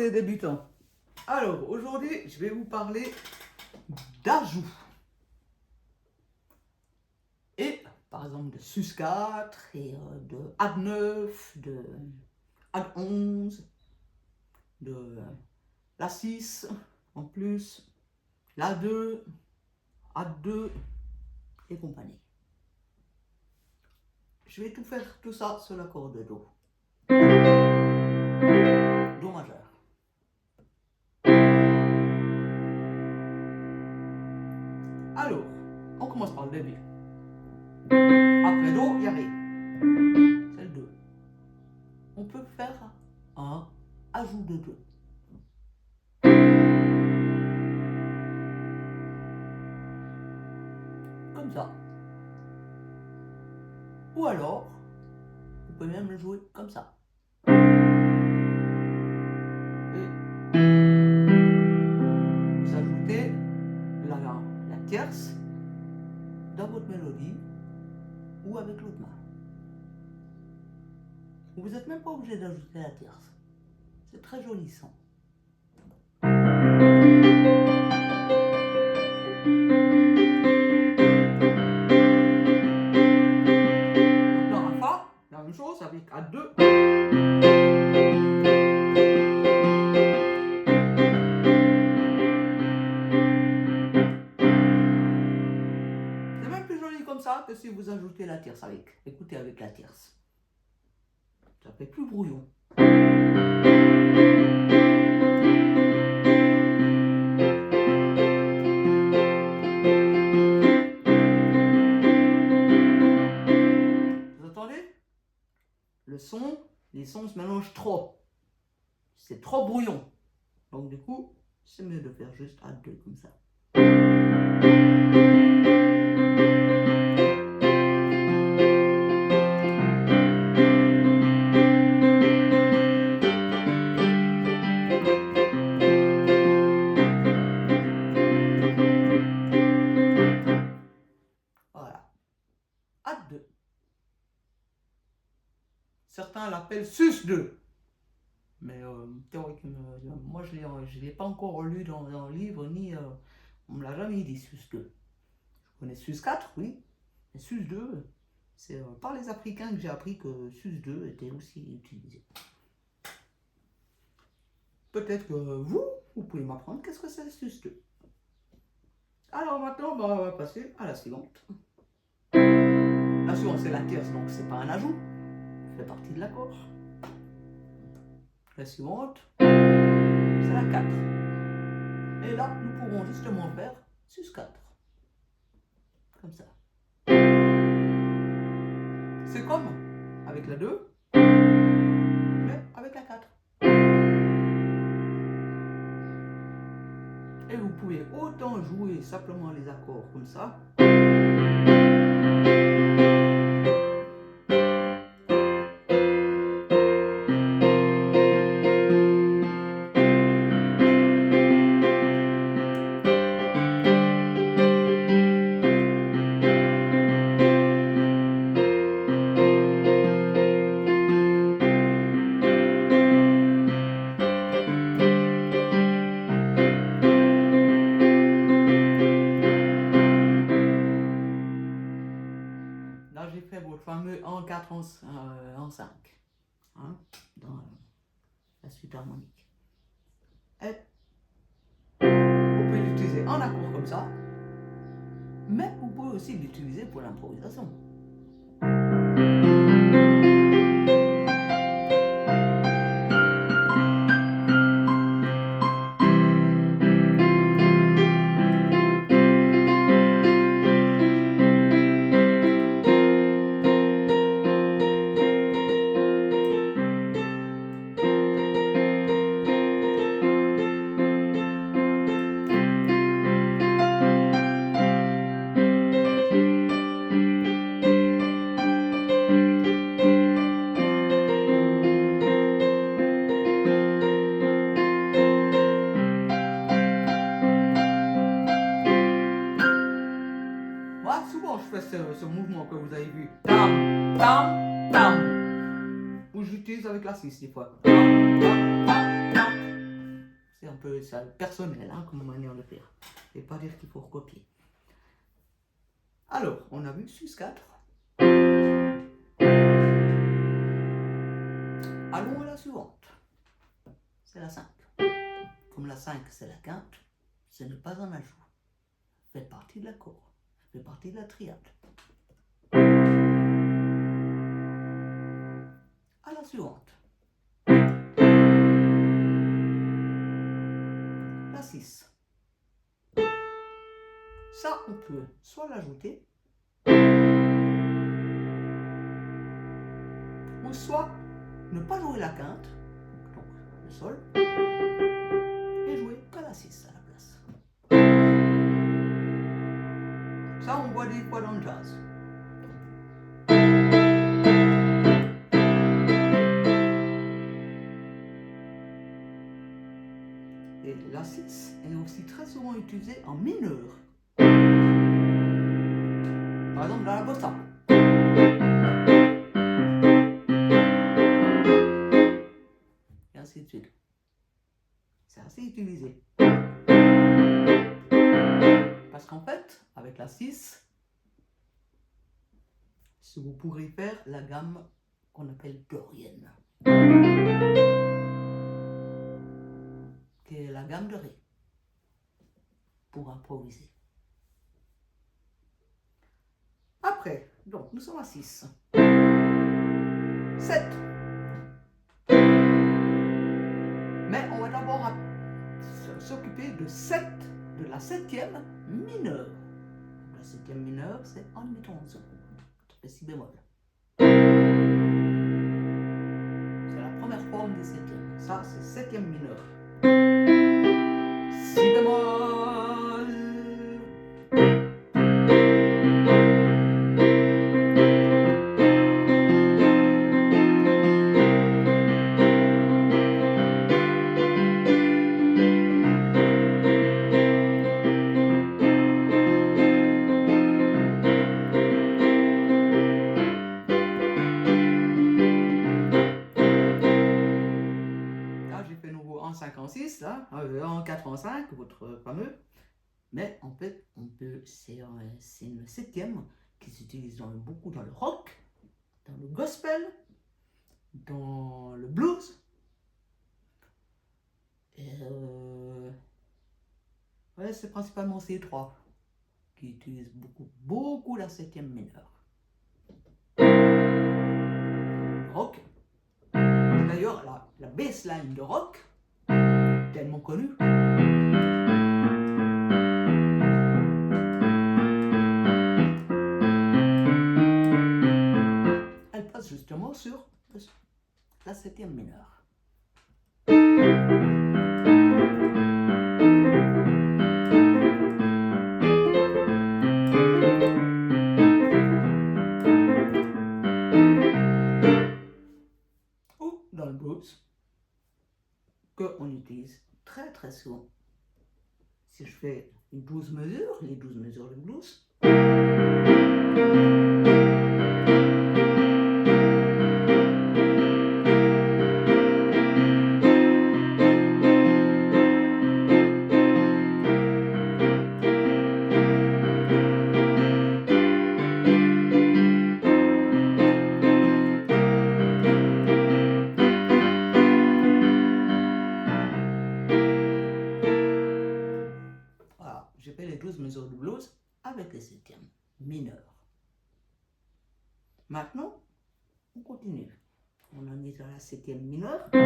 les débutants. Alors, aujourd'hui, je vais vous parler d'ajout. Et, par exemple, de sus4 et de add9, de add11, de la 6 en plus, la 2, add2 et compagnie. Je vais tout faire tout ça sur l'accord de Do. Do majeur. Alors, on commence par le début. Après Do, il y a Ré. C'est le 2. On peut faire un ajout de 2. Comme ça. Ou alors, vous pouvez même le jouer comme ça. Et vous ajoutez la tierce dans votre mélodie ou avec l'autre main. Vous n'êtes même pas obligé d'ajouter la tierce. C'est très joli son. Maintenant à Fa, la même chose avec A2. C'est même plus joli comme ça que si vous ajoutez la tierce avec. Écoutez avec la tierce. Ça fait plus brouillon. Vous entendez? Les sons se mélangent trop. C'est trop brouillon. Donc du coup, c'est mieux de faire juste à 2 comme ça. Voilà. À 2. Certains l'appellent sus2. Mais théoriquement, moi je ne l'ai pas encore lu dans un livre, ni on ne me l'a jamais dit sus2. Je connais sus4, oui, mais sus2, c'est par les Africains que j'ai appris que sus2 était aussi utilisé. Peut-être que vous pouvez m'apprendre qu'est-ce que c'est sus2. Alors maintenant, on va passer à la suivante. La suivante, c'est la tierce, donc c'est pas un ajout, ça fait partie de l'accord. La suivante, c'est la 4. Et là, nous pourrons justement faire sus4. Comme ça. C'est comme avec la 2, mais avec la 4. Et vous pouvez autant jouer simplement les accords comme ça. Là, j'ai fait votre fameux en 4 en 5, hein, dans la suite harmonique. Et vous pouvez l'utiliser en accord comme ça, mais vous pouvez aussi l'utiliser pour l'improvisation. Ce mouvement que vous avez vu. Tam, tam, tam. Ou j'utilise avec la 6 des fois. Tam, tam, tam, tam. peu personnel hein, comme manière de faire. Et pas dire qu'il faut recopier. Alors, on a vu sus4. Allons à la suivante. C'est la 5. Comme la 5, c'est la quinte, ce n'est pas un ajout. Fait partie de l'accord. Fait partie de la triade. À la suivante. La 6. Ça, on peut soit l'ajouter, ou soit ne pas jouer la quinte, donc le sol, et jouer que la 6 à la place. Ça, on voit des fois dans le jazz. Et la 6 est aussi très souvent utilisée en mineur. Par exemple dans la bossa. Et ainsi de suite. C'est assez utilisé. Parce qu'en fait, avec la 6, vous pourrez faire la gamme qu'on appelle dorienne. Qui est la gamme de Ré. Pour improviser. Après, donc nous sommes à 6. 7. Mais on va d'abord s'occuper de 7, de la 7e mineure. La 7e mineure, c'est en mettant en dessous. Ça fait si bémol. C'est la première forme des 7e. Ça, c'est 7e mineure. Si bémol. En 56, là, en 85, votre fameux. Mais en fait, c'est une 7e qui s'utilise beaucoup dans le rock, dans le gospel, dans le blues. Et ouais, c'est principalement ces trois qui utilisent beaucoup la 7e mineure. Rock. D'ailleurs, la bassline de rock, tellement connue. Elle passe justement sur la 7e mineure. Ou dans le blues, qu'on utilise très souvent. Si je fais une 12 mesures, les 12 mesures de blues, j'ai fait les 12 mesures de blues avec les 7e mineurs. Maintenant, on continue. On en est à la 7e mineure. Nous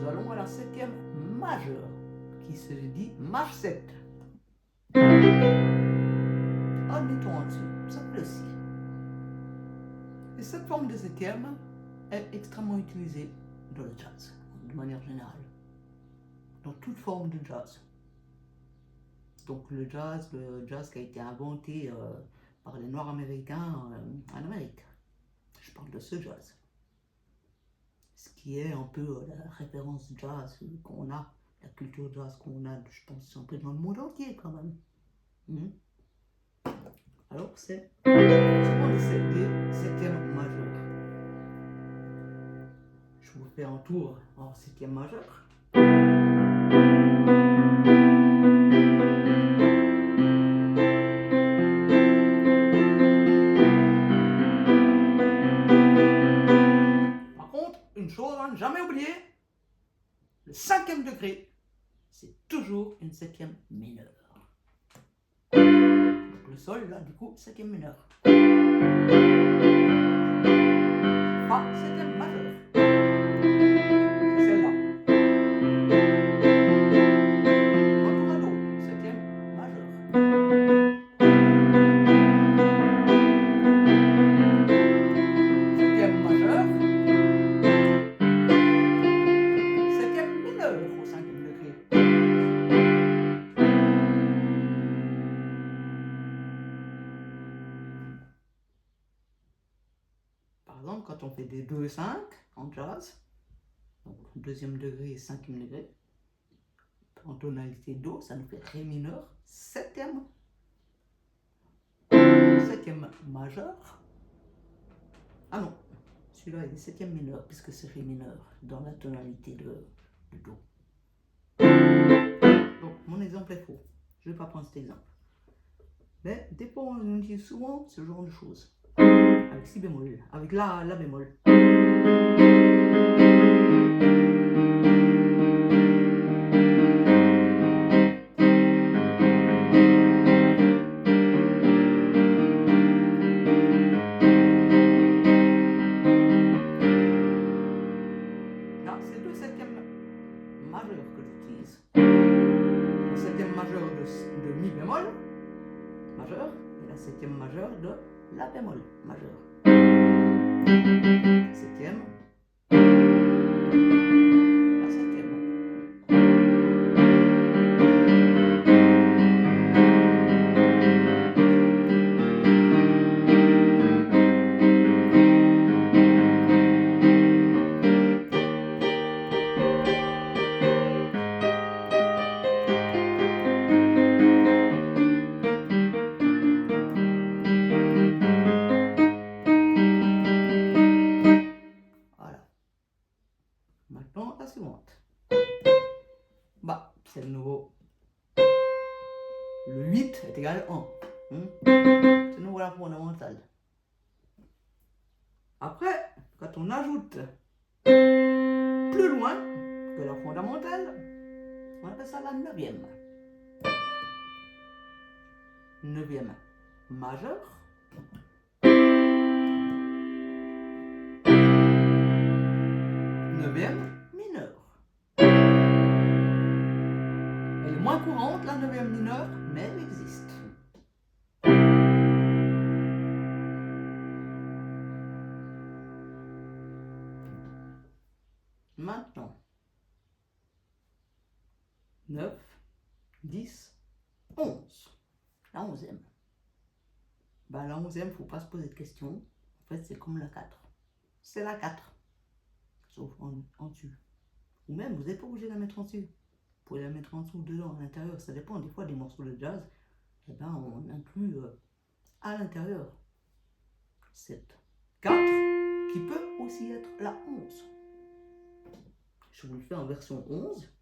allons à la 7e majeure, qui se dit maj 7. Admettons en dessous, ça peut le si. Et cette forme de 7e est extrêmement utilisée dans le jazz, de manière générale. Dans toute forme de jazz. Donc le jazz qui a été inventé par les Noirs américains en Amérique. Je parle de ce jazz. Ce qui est un peu la référence jazz qu'on a, la culture jazz qu'on a, je pense, un peu dans le monde entier quand même. Alors c'est souvent les 7e majeurs. Je vous fais un tour en 7e majeur. Par contre, une chose à ne jamais oublier, le 5e degré, c'est toujours une 7e mineure. Donc le sol, là, du coup, 7e mineur. Fa, 7e majeur. C'est celle-là. Retour à Do, 7e majeur. 7e majeur. 7e mineur au 5e degré. Par exemple, quand on fait des 2 et 5 en jazz, donc 2e degré et 5e degré, en tonalité Do, ça nous fait Ré mineur, 7e majeur. Ah non, celui-là il est 7e mineur, puisque c'est Ré mineur, dans la tonalité de Do. Donc, mon exemple est faux. Je ne vais pas prendre cet exemple. Mais des fois, on utilise souvent ce genre de choses. Avec si bémol, avec la bémol. Là, c'est le 7e majeur que j'utilise. La 7e majeur de mi bémol majeur et la 7e majeur de la bémol majeur. 7e, la 7e. Voilà. Maintenant, la suivante. Bah, c'est le nouveau. Le 8 est égal à 1. C'est le nouveau la fondamentale. Après, quand on ajoute plus loin que la fondamentale, on appelle ça la 9e. 9e majeur. 9e mineur. Elle est moins courante, la 9e mineure, mais elle existe. Maintenant, 9, 10, 11. La 11e. Ben, la 11e, il ne faut pas se poser de questions. En fait, c'est comme la 4. C'est la 4. Sauf en dessus. Ou même, vous n'êtes pas obligé de la mettre en dessus. Vous pouvez la mettre en dessous, dedans, à l'intérieur. Ça dépend. Des fois, des morceaux de jazz, eh ben, on inclut à l'intérieur cette 4 qui peut aussi être la 11. Je vous le fais en version 11.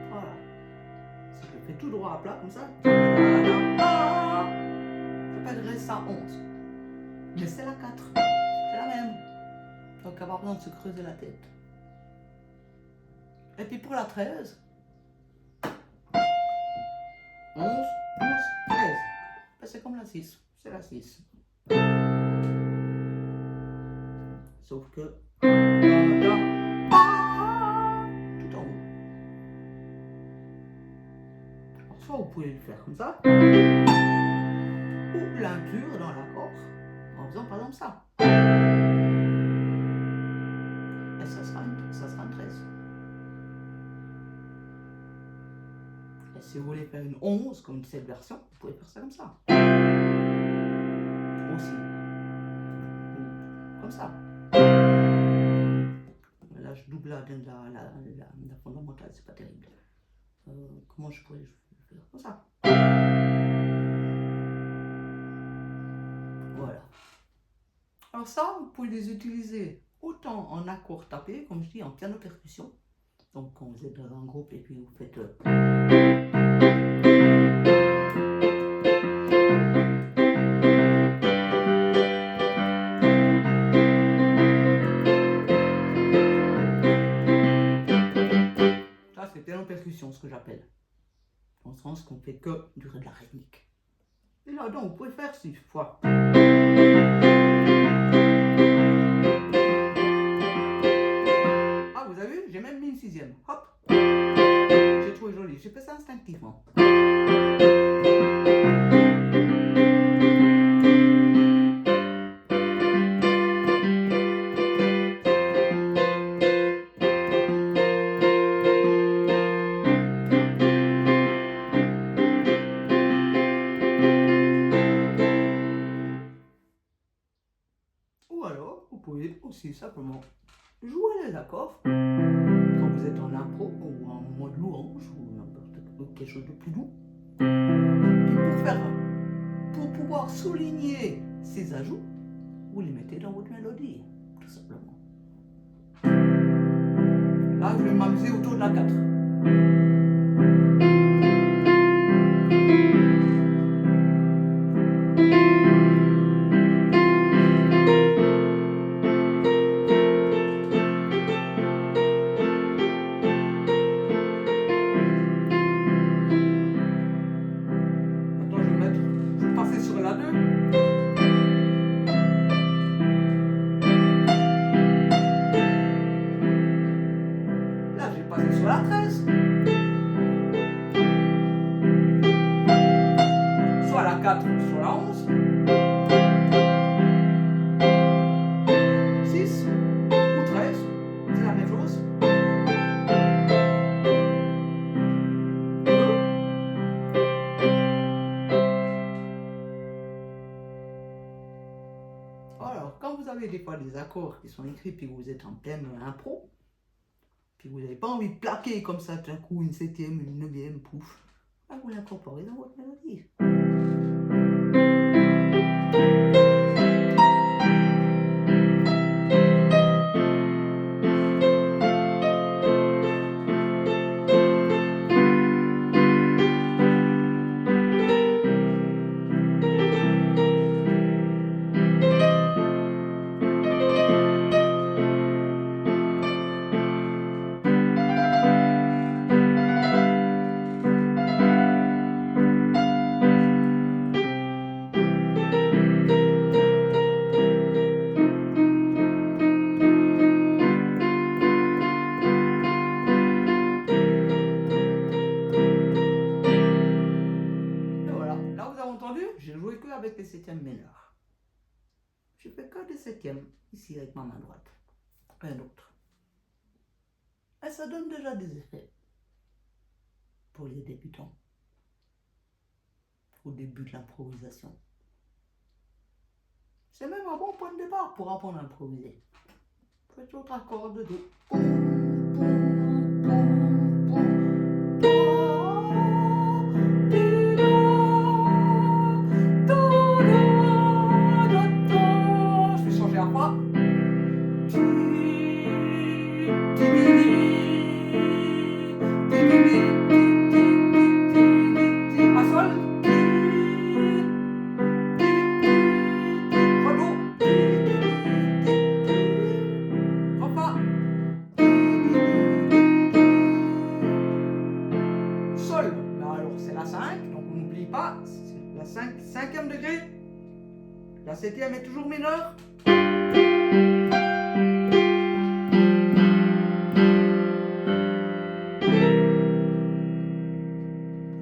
Voilà. Si je le fais tout droit à plat, comme ça, j'appellerai ça 11. Mais c'est la 4. C'est la même. Donc, elle va pas besoin de se creuser la tête. Et puis pour la 13, 11, 12, 13. Ben, c'est comme la 6. C'est la 6. Sauf que tout en haut. Alors, soit vous pouvez le faire comme ça, ou l'inclure dans l'accord en faisant par exemple ça. Et ça sera une 13. Et si vous voulez faire une 11 comme cette version, vous pouvez faire ça comme ça. Aussi. Comme ça. Là, je double la fondamentale, c'est pas terrible. Comment je pourrais le faire? Comme ça. Voilà. Alors ça, vous pouvez les utiliser autant en accord tapé, comme je dis, en piano percussion. Donc quand vous êtes dans un groupe et puis vous faites... Ça c'est piano percussion, ce que j'appelle. Dans le sens qu'on fait que de la rythmique. Et là donc vous pouvez faire 6 fois. Ah vous avez vu, j'ai même mis une 6e. Hop. J'ai trouvé joli, j'ai fait ça instinctivement. Ou alors, vous pouvez aussi simplement jouer les accords quand vous êtes en impro ou en mode louange ou n'importe quelque chose de plus doux. Et pour pouvoir souligner ces ajouts, vous les mettez dans votre mélodie, tout simplement. Là, je vais m'amuser autour de la 4. Je vais passer sur la 2. Là, j'ai passé sur la 13. Soit la 4, soit la 11. 6 ou 13, c'est la même chose. 2. Alors, quand vous avez des fois des accords qui sont écrits puis vous êtes en pleine impro, puis vous n'avez pas envie de plaquer comme ça d'un coup une 7e, une 9e, pouf, là, vous l'incorporez dans votre mélodie. J'ai joué que avec les 7e mineurs. Je fais que des 7e ici avec ma main droite. Rien d'autre. Et ça donne déjà des effets pour les débutants. Au début de l'improvisation. C'est même un bon point de départ pour apprendre à improviser. Faites votre accord de Do. Sol, alors c'est la 5, donc on n'oublie pas, c'est la 5e degré, la 7e est toujours mineure.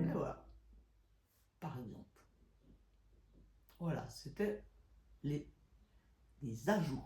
Et voilà, par exemple. Voilà, c'était les ajouts.